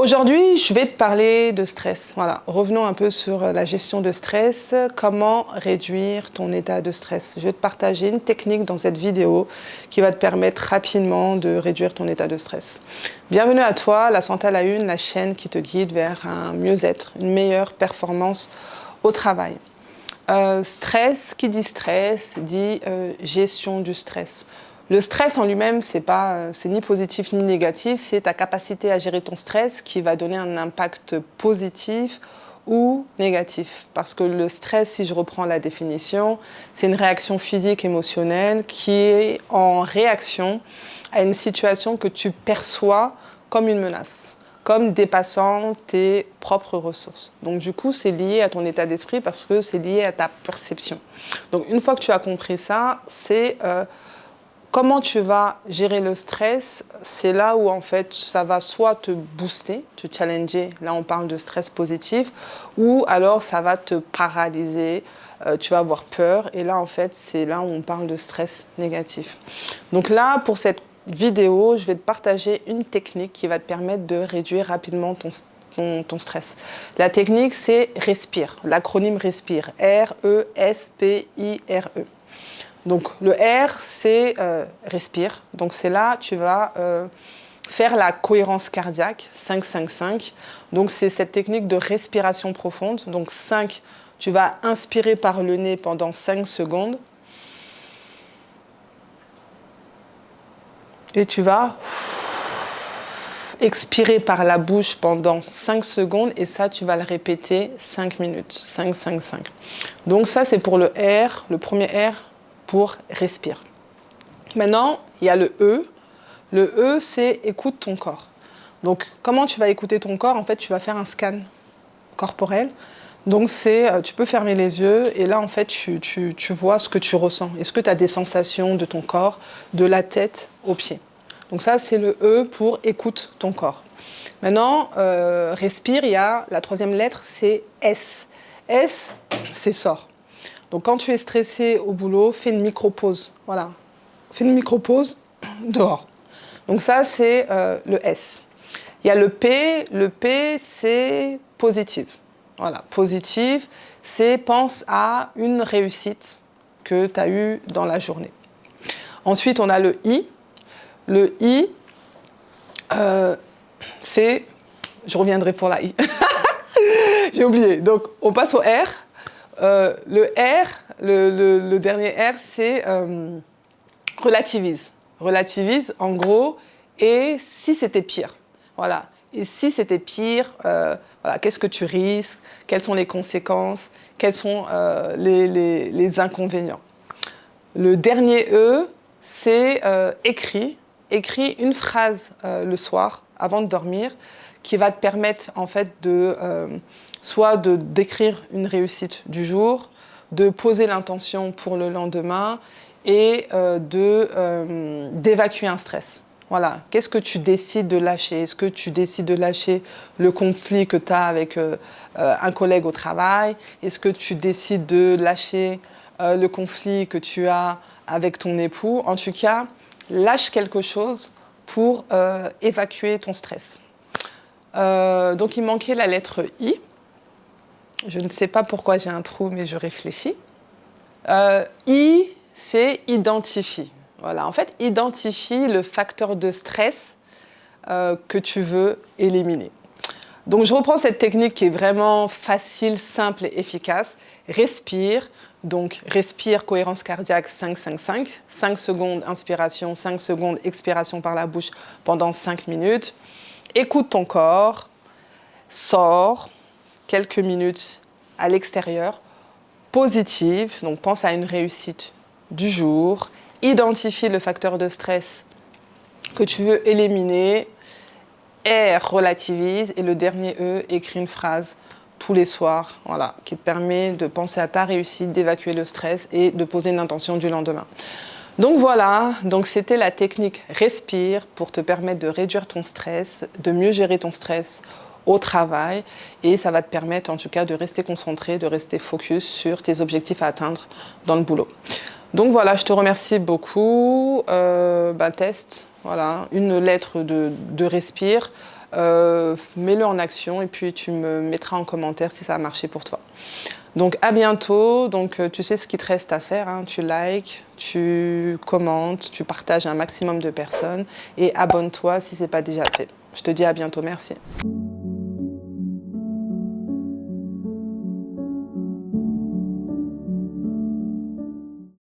Aujourd'hui, je vais te parler de stress. Voilà, revenons un peu sur la gestion de stress. Comment réduire ton état de stress? Je vais te partager une technique dans cette vidéo qui va te permettre rapidement de réduire ton état de stress. Bienvenue à toi, la Santé à la Une, la chaîne qui te guide vers un mieux-être, une meilleure performance au travail. Qui dit gestion du stress. Le stress en lui-même, c'est ni positif ni négatif, c'est ta capacité à gérer ton stress qui va donner un impact positif ou négatif. Parce que le stress, si je reprends la définition, c'est une réaction physique émotionnelle qui est en réaction à une situation que tu perçois comme une menace, comme dépassant tes propres ressources. Donc du coup, c'est lié à ton état d'esprit parce que c'est lié à ta perception. Donc une fois que tu as compris ça, c'est comment tu vas gérer le stress. C'est là où en fait ça va soit te booster, te challenger, là on parle de stress positif, ou alors ça va te paralyser, tu vas avoir peur, et là en fait c'est là où on parle de stress négatif. Donc là pour cette vidéo, je vais te partager une technique qui va te permettre de réduire rapidement ton stress. La technique, c'est RESPIRE, l'acronyme RESPIRE, R-E-S-P-I-R-E. Donc le R, c'est respire. Donc c'est là, tu vas faire la cohérence cardiaque, 5-5-5. Donc c'est cette technique de respiration profonde. Donc 5, tu vas inspirer par le nez pendant 5 secondes. Et tu vas expirer par la bouche pendant 5 secondes. Et ça, tu vas le répéter 5 minutes. 5-5-5. Donc ça, c'est pour le R, le premier R, pour respire. Maintenant, il y a le E. Le E, c'est écoute ton corps. Donc, comment tu vas écouter ton corps? En fait, tu vas faire un scan corporel. Donc, tu peux fermer les yeux et là, en fait, tu vois ce que tu ressens. Est-ce que tu as des sensations de ton corps, de la tête aux pieds? Donc ça, c'est le E pour écoute ton corps. Maintenant, respire, il y a la troisième lettre, c'est S. S, c'est sort. Donc, quand tu es stressé au boulot, fais une micro-pause. Voilà. Fais une micro-pause dehors. Donc, ça, c'est le S. Il y a le P. Le P, c'est positive. Voilà. Positive, c'est pense à une réussite que tu as eue dans la journée. Ensuite, on a le I. Le I, c'est... Je reviendrai pour la I. J'ai oublié. Donc, on passe au R. Le R, le dernier R, c'est relativise. Relativise, en gros, et si c'était pire. Voilà. Et si c'était pire, voilà, qu'est-ce que tu risques? Quelles sont les conséquences? Quels sont les inconvénients? Le dernier E, c'est écrit. Écris une phrase le soir, avant de dormir, qui va te permettre, en fait, soit de décrire une réussite du jour, de poser l'intention pour le lendemain et d'évacuer un stress. Voilà. Qu'est-ce que tu décides de lâcher? Est-ce que tu décides de lâcher le conflit que tu as avec un collègue au travail? Est-ce que tu décides de lâcher le conflit que tu as avec ton époux? En tout cas, lâche quelque chose pour évacuer ton stress. Donc, il manquait la lettre I. Je ne sais pas pourquoi j'ai un trou, mais je réfléchis. I, c'est identifie. Voilà, en fait, identifie le facteur de stress que tu veux éliminer. Donc, je reprends cette technique qui est vraiment facile, simple et efficace. Respire. Donc, respire, cohérence cardiaque, 5-5-5. 5 secondes inspiration, 5 secondes expiration par la bouche pendant 5 minutes. Écoute ton corps. Sors quelques minutes à l'extérieur. Positive, donc pense à une réussite du jour. Identifie le facteur de stress que tu veux éliminer. R, relativise. Et le dernier E, écris une phrase tous les soirs, voilà, qui te permet de penser à ta réussite, d'évacuer le stress et de poser une intention du lendemain. Donc voilà, donc c'était la technique Respire pour te permettre de réduire ton stress, de mieux gérer ton stress au travail, et ça va te permettre en tout cas de rester concentré, de rester focus sur tes objectifs à atteindre dans le boulot. Donc voilà, je te remercie beaucoup. Test, voilà, une lettre de Respire. mets-le en action et puis tu me mettras en commentaire si ça a marché pour toi. Donc à bientôt, donc tu sais ce qu'il te reste à faire, hein. Tu likes, tu commentes, tu partages un maximum de personnes et abonne-toi si ce n'est pas déjà fait. Je te dis à bientôt, merci.